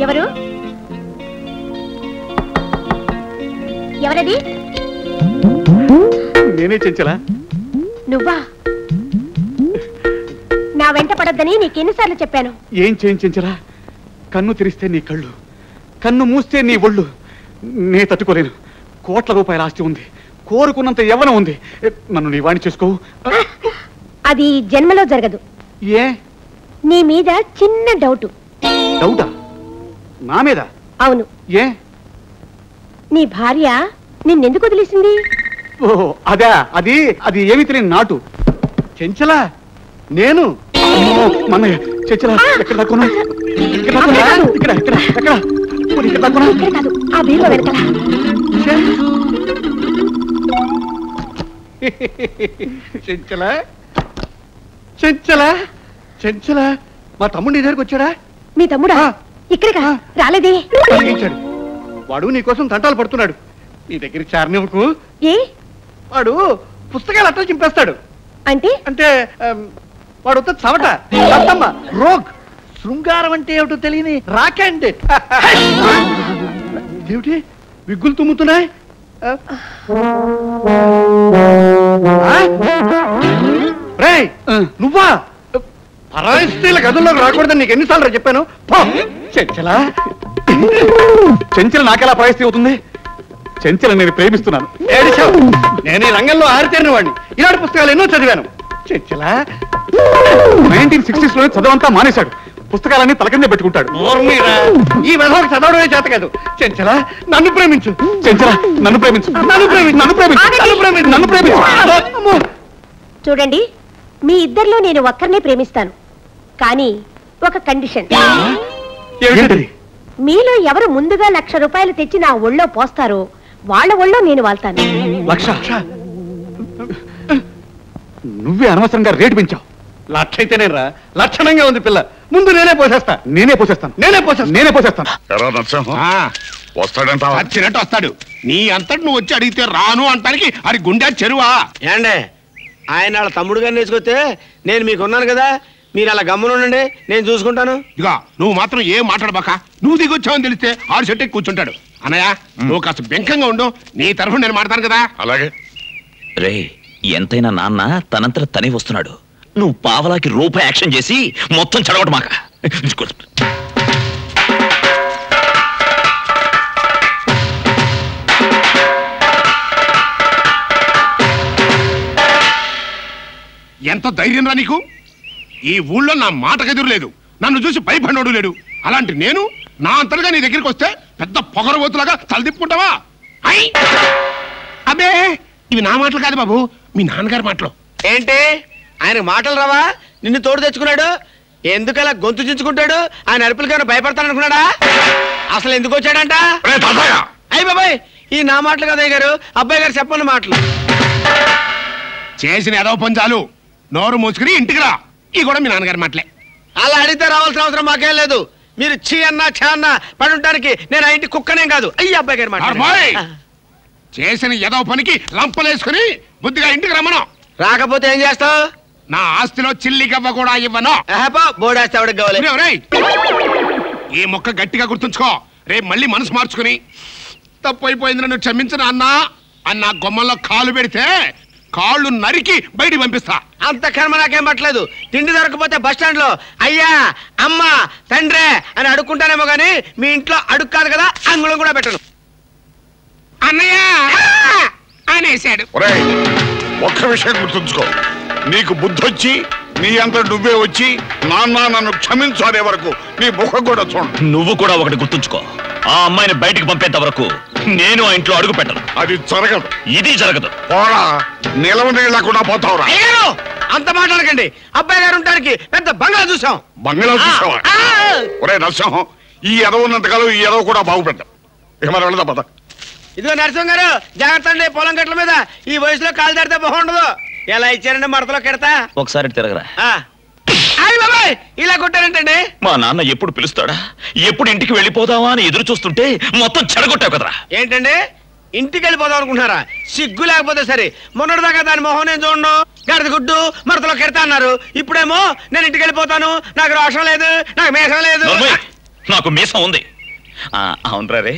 ఎవరు? ఎవరది? నేనే చెంచలా. నువ్వా? నా వెంట పడొద్దని నీకెన్నిసార్లు చెప్పాను. ఏం చేయించరా? కన్ను తెరిస్తే నీ కళ్ళు, కన్ను మూస్తే నీ ఒళ్ళు. నే తట్టుకోలేను. కోట్ల రూపాయల ఆస్తి ఉంది, కోరుకున్నంత యవ్వనం ఉంది. నన్ను నీ వాణి చేసుకోవు. అది జన్మలో జరగదు. ఏ? నీ మీద చిన్న డౌటు. డౌటా? నా మీద? అవును. ఏ? నీ భార్య నిన్నెందుకు వదిలేసింది? ఓ అదా, అది అది ఏమీ తెలియని నాటు. చెంచలా నేను మన్నయ్య. చెంచలా ఎక్కడ దాక్కున్నా? ఇక్కడ ఇక్కడ ఇక్కడ ఎక్కడ? ఇక్కడ దాక్కున్నా? ఇక్కడ కాదు, ఆ బీరువా వెనకాల. చెంచలా చెంచలా చెంచలా మా తమ్ముడు నీ దగ్గరికి వచ్చాడా? మీ తమ్ముడా? ఇక్కడికా రాలేదే. వాడు నీకోసం తంటాలు పడుతున్నాడు. నీ దగ్గరికి చారనివ్వకు. ఏ? వాడు పుస్తకాలు అట్లా చింపేస్తాడు. అంటే? అంటే వాడు వద్ద చవట, అత్తమ్మ, రోగ్. శృంగారం అంటే ఏమిటో తెలియని రాకండి. ఏమిటి విగ్గులు తుమ్ముతున్నాయి? రేయ్ నువ్వా? పరాయి స్త్రీల గదుల్లోకి రాకూడదని నీకు ఎన్నిసార్లు చెప్పాను? చెంచలా చెంచల నాకెలా పరాయి అవుతుంది? చెంచల నేను ప్రేమిస్తున్నాను. నేను ఈ రంగంలో ఆరితేరిన వాడిని. ఇలాంటి పుస్తకాలు ఎన్నో చదివాను. చెంచలా 1960s లో చదవంతా మానేశాడు. పుస్తకాలన్నీ తలకిందే పెట్టుకుంటాడు. ఈ విధంగా చదవడమే చేత కాదు. చెంచలా నన్ను ప్రేమించు. చెంచలా నన్ను ప్రేమించు. నన్ను ప్రేమించు. నన్ను ప్రేమించు. నన్ను ప్రేమించు. నన్ను ప్రేమించు. చూడండి, మీ ఇద్దరిలో నేను ఒక్కరినే ప్రేమిస్తాను, కానీ ఒక కండిషన్. మీలో ఎవరు ముందుగా 1,00,000 రూపాయలు తెచ్చి నా ఒళ్ళో పోస్తారో వాళ్ళ ఒళ్ళో నేను వాళ్తాను. 1,00,000? నువ్వే అనవసరంగా రేటు పెంచావు. 1,00,000 అయితేనే రా. లక్షణంగా ఉంది పిల్ల. ముందు నేనే పోసేస్తా. నేనే పోసేస్తాను. నేనే పోసేస్తాను. నేనే పోసేస్తాను. వస్తాడంట. వచ్చినట్టు వస్తాడు. నీ అంతటి నువ్వు వచ్చి అడిగితే రాను అంటానికి అది గుండె చెరువా? ఏండే, ఆయన వాళ్ళ తమ్ముడు గారిని వేసుకొస్తే నేను మీకున్నాను కదా, మీరు అలా గమ్మునుండండి, నేను చూసుకుంటాను. ఇక నువ్వు మాత్రం ఏం మాట్లాడబాక. నువ్వు దిగొచ్చావని తెలిస్తే ఆడు చెట్టుకి కూర్చుంటాడు. అన్నయ్య నువ్వు కాస్త బెంకంగా ఉండు. నీ తరఫున నేను మాట్లాడతాను కదా. అలాగే రే, ఎంతైనా నాన్న తనంతట తనే వస్తున్నాడు. నువ్వు పావలాకి రూపాయి యాక్షన్ చేసి మొత్తం చెడగొట్టు మాక. ఎంత ధైర్యం రా నీకు? ఈ ఊళ్ళో నా మాటకెదురు లేదు, నన్ను చూసి భయపడినోడు లేడు. అలాంటి నేను నా అంతలుగా నీ దగ్గరికి వస్తే పెద్ద పొగరబోతులాగా తలదిప్పుకుంటావా? అబ్బే, ఇవి నా మాటలు కాదు బాబు, మీ నాన్నగారి మాటలు. ఏంటి ఆయన మాటలు రావా? నిన్ను తోడు తెచ్చుకున్నాడు. ఎందుకలా గొంతు చించుకుంటాడు? ఆయన అరుపులకైనా భయపడతాననుకున్నాడా? అసలు ఎందుకు వచ్చాడంట? అయ్యి బాబాయ్, ఈ నా మాటలు కదా గారు, అబ్బాయి గారు చెప్పన్న మాటలు. చేసిన ఏదో పంచాలు నోరు మూసుకుని ఇంటికి రా. ఈ కూడా మీ నాన్నగారి మాటలే. అలా అడిగితే రావాల్సిన అవసరం మాకేం లేదు. మీరు చీ అన్నా ఛా అన్నా పడి ఉంటానికి నేను ఆ ఇంటి కుక్కనేం కాదు. అయ్యి అబ్బాయి గారి మాట. చేసిన ఏదో పనికి లంపలేసుకుని బుద్ధిగా ఇంటికి రమ్మను. రాకపోతే ఏం చేస్తావు? నా ఆస్తిలో చిల్లి గవ్వ కూడా ఇవ్వను. బోడేస్తే ఎవరికి కావాలి? ఈ మొక్క గట్టిగా గుర్తుంచుకో. రేపు మళ్ళీ మనసు మార్చుకుని తప్పు అయిపోయింది నన్ను క్షమించిన అన్నా అన్న గొమ్మల్లో కాలు పెడితే కాళ్ళు నరికి బయటికి పంపిస్తా. అంత కర్మ నాకేం పట్టలేదు. తిండి దొరకపోతే బస్ స్టాండ్ లో అయ్యా అమ్మ తండ్రే అని అడుక్కుంటానేమో గానీ మీ ఇంట్లో అడుగు కాదు కదా, అంగుళం కూడా పెట్టను. అన్నయ్య అనేసాడు. ఒక్క విషయం గుర్తుంచుకో, నీకు బుద్ధొచ్చి నీ అంతా నువ్వే వచ్చి నాన్న నన్ను క్షమించు అనే వరకు నీ ముఖం కూడా చూడు. నువ్వు కూడా ఒకటి గుర్తుంచుకో, ఆ అమ్మాయిని బయటికి పంపేంత వరకు నేను ఆ ఇంట్లో అడుగు పెట్టను. అది జరగదు. ఇది జరగదు. పోరా, నిలవ నీళ్ళకుండా పోతావురా. అంత మాట్లాడకండి. అబ్బాయి గారు ఉండడానికి పెద్ద బంగ్లా చూసాం. బంగ్లా చూసావా? ఒరే నరసింహం, ఈ ఎదవ ఉన్నంతకాలం ఈ ఎదవ కూడా బాగుపడ్డాం. ఇక మరి వెళదా పద. ఇదిగో నరసింహం గారు, జాగ్రత్త అండి. పొలం గట్ల మీద ఈ వయసులో కాలు దాడితే బాగుండదు. ఎలా ఇచ్చారండి మడతలో కెడతా. ఒకసారి తిరగరా. ఇలా కొట్టారంటండి. మా నాన్న ఎప్పుడు పిలుస్తాడా, ఎప్పుడు ఇంటికి వెళ్ళిపోదావా అని ఎదురు చూస్తుంటే మొత్తం చెడగొట్టావు కదరా. ఏంటండి ఇంటికి వెళ్ళిపోదాం అనుకుంటున్నారా? సిగ్గు లేకపోతే సరే. మొన్నటిదాకా దాని మొహం నేను చూడను, గడిద గుడ్డు మరతలో కెడతా అన్నారు. ఇప్పుడేమో నేను ఇంటికి వెళ్ళిపోతాను, నాకు రోషం లేదు, నాకు మేషం లేదు. నాకు మీసం ఉంది. అవునరా రే,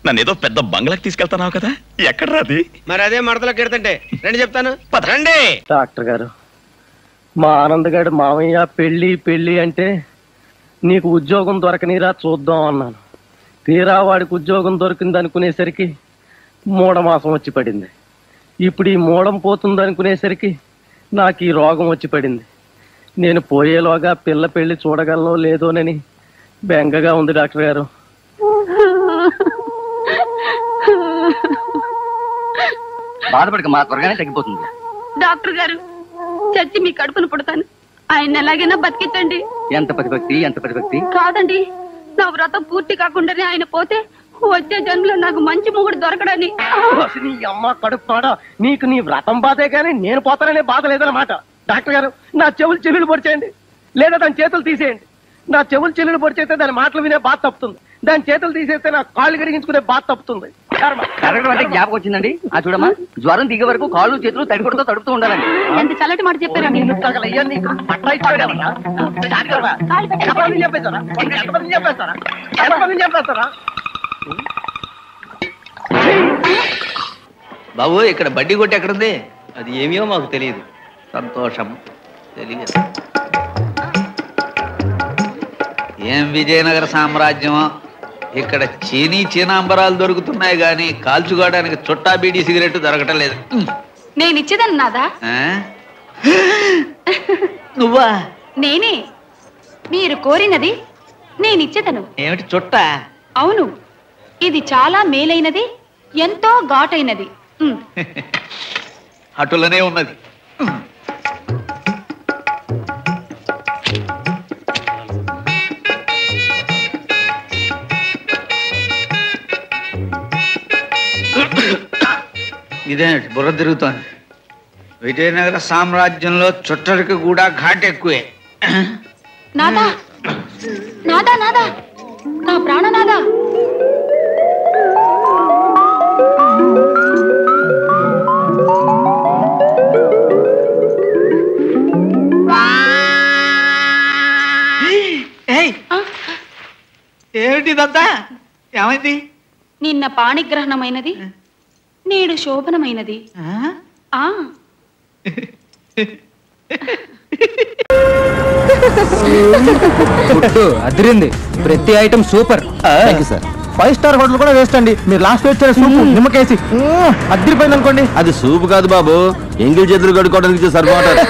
నన్ను ఏదో పెద్ద బంగ్లాకి తీసుకెళ్తానావు కదా, ఎక్కడ రాది? మరి అదే మడతలో కెడతంటే రండి చెప్తాను. రండి. డాక్టర్ గారు, మా ఆనంద్ గారు మామయ్య పెళ్ళి పెళ్ళి అంటే నీకు ఉద్యోగం దొరకనిరా చూద్దాం అన్నాను. తీరా వాడికి ఉద్యోగం దొరికింది అనుకునేసరికి మూఢమాసం వచ్చి పడింది. ఇప్పుడు ఈ మూఢం పోతుంది అనుకునేసరికి నాకు ఈ రోగం వచ్చి పడింది. నేను పోయేలోగా పిల్ల పెళ్లి చూడగలనో లేదోనని బెంగగా ఉంది డాక్టర్ గారు. బాధపడక, మా త్వరగానే తగ్గిపోతుంది. డాక్టర్ గారు, చచ్చి మీ కడుపును పుడతాను, ఆయన ఎలాగైనా బతికించండి. ఎంత ప్రతిభక్తి, ఎంత ప్రతిభక్తి. కాదండి, నా వ్రతం పూర్తి కాకుండానే ఆయన పోతే వచ్చే జన్మలో నాకు మంచి మొగుడు దొరకడని. నీ అమ్మ కడుపుతాడా, నీకు నీ వ్రతం బాధే కానీ నేను పోతాననే బాధ లేదన్నమాట. డాక్టర్ గారు, నా చెవులు చెల్లులు పొడిచేయండి, లేదా దాని చేతులు తీసేయండి. నా చెవులు చెల్లులు పొడిచేస్తే దాని మాటలు వినే బాధ తప్పుతుంది, దాని చేతులు తీసేస్తే నా కాళ్ళు కడిగించుకునే బాధ తప్పుతుంది. కరగడం అంటే జ్ఞాపకం వచ్చిందండి. ఆ చూడమ్మా, జ్వరం దిగే వరకు కాళ్ళు చేతులు తడికొడుతూ తడుపుతూ ఉండాలండి. ఎంత చల్లటి మాట చెప్పారా మీరు? బాబు, ఇక్కడ బడ్డీ కొట్టి ఎక్కడుంది? అది ఏమో మాకు తెలియదు. సంతోషం. తెలియదు. ఏం విజయనగర సామ్రాజ్యమో, ఇక్కడ చీనాంబరాలు దొరుకుతున్నాయి గాని కాల్చుకోవడానికి చుట్టా బీడీ సిగరెట్ దొరకటం లేదు. నేను ఇచ్చేదన్నాదా? నువ్వా? నేనే. మీరు కోరినది నేనిచ్చేదను. ఏమిటి చుట్టా? అవును, ఇది చాలా మేలైనది, ఎంతో ఘాటైనది. అటులనే ఉన్నది. ఇదేమిటి బుర్ర తిరుగుతోంది? విజయనగర సామ్రాజ్యంలో చుట్టరికి కూడా ఘాట్ ఎక్కువే. నాదా, నాదా, నాదా, నా ప్రాణనాదా. ఏమిటిదంతా? ఏమైంది? నిన్న పాణిగ్రహణమైనది, నేడు శోభనమైనది. అదిరింది. ప్రతి ఐటమ్ సూపర్. 5 స్టార్ హోటల్ కూడా వేస్ట్ అండి. మీరు లాస్ట్ వచ్చారు సూపు నిమ్మకేసి అదిరిపోయింది అనుకోండి. అది సూపు కాదు బాబు, ఎంగిల్ చేతులు కడుక్కోవడానికి సరిపోతారు.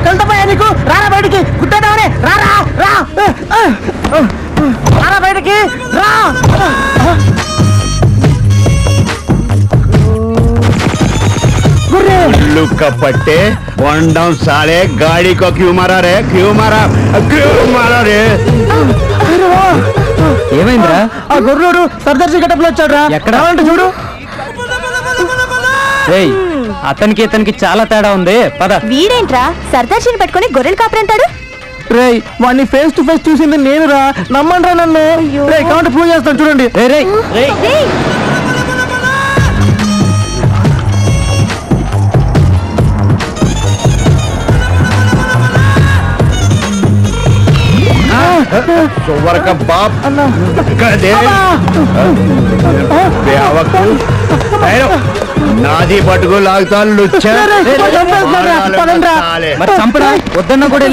కలుతాయా నీకు? రారా బయటికి, గుట్టేదామనే. రారా, రా, రారా బయటికి, రా. कपट्टे 1 डाउन साले, गाड़ी को क्यों मारा रे? क्यों मारा रे? ఏమైందిరా? ఆ గొర్రెడు సర్దార్ గెటప్లో వచ్చాడు రా. ఎక్కడ అంటే చూడు. అతనికి ఇతనికి చాలా తేడా ఉంది. పద. వీడేంట్రా సర్దార్షిని పట్టుకొని గొర్రెలు కాపరంటాడు? రేయ్, వాడిని ఫేస్ టు ఫేస్ చూసింది నేను రా. నమ్మండ్రా నన్ను. రేయ్, కౌంటర్ ప్రూవ్ చేస్తాను చూడండి. सुवर का बाप నాది పట్టుకు లాగుతాను లుచ్చా. మరి చంపడా వద్దన్నా కూడా